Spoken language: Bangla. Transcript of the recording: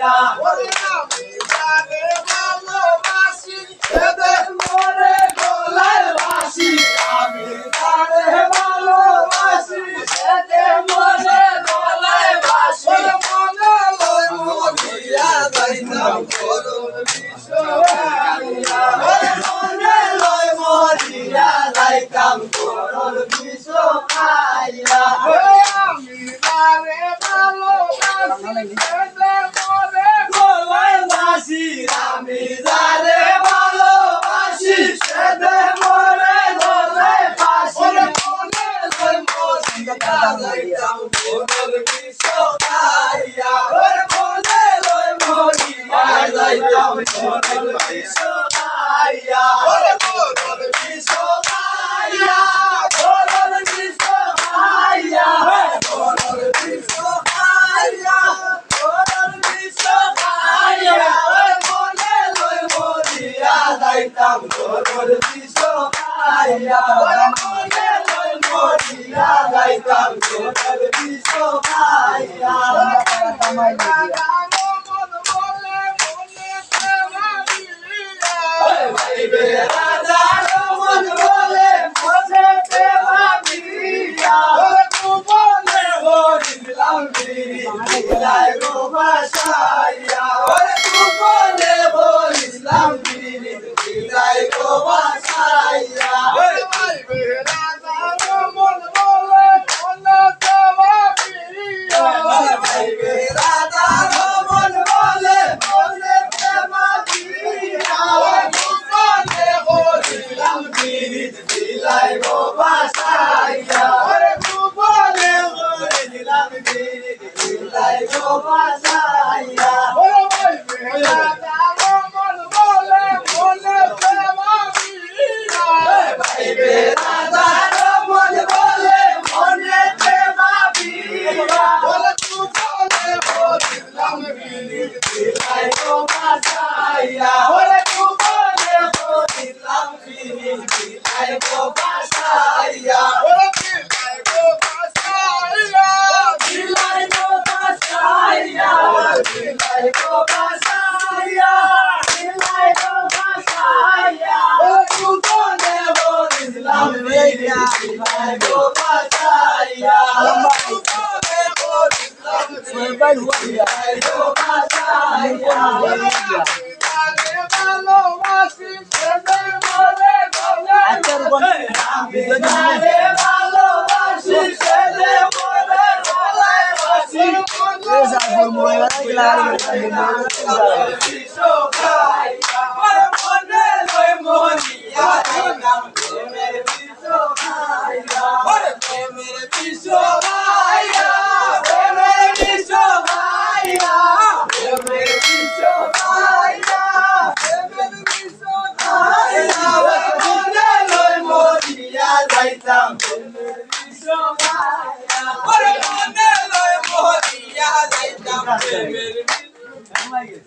খাইয়া ওরে আমি জানে ভালোবাসি এদের মনে গলায় বাসি আমি জানে ভালোবাসি এদের মনে গলায় বাসি মনে লই মরিয়া যাইতাম করুণ বিষখাইয়া মনে লই মরিয়া যাইতাম করুণ বিষখাইয়া আমি জানে ভালোবাসি আমি যারে ভালোবাসি সেদে মরে গলায় বাসি মনে লই মরিয়া যাইতাম করুণ বিষখাইয়া মনে লই মরিয়া যাইতাম করুণ বিষখাইয়া করুণ বিষখাইয়া করুণ বিষখাইয়া করুণ বিষখাইয়া করুণ বিষখাইয়া মনে লই মরিয়া যাইতাম করুণ বিষখাইয়া মনে লই মরিয়া যাইতাম করুণ বিষখাইয়া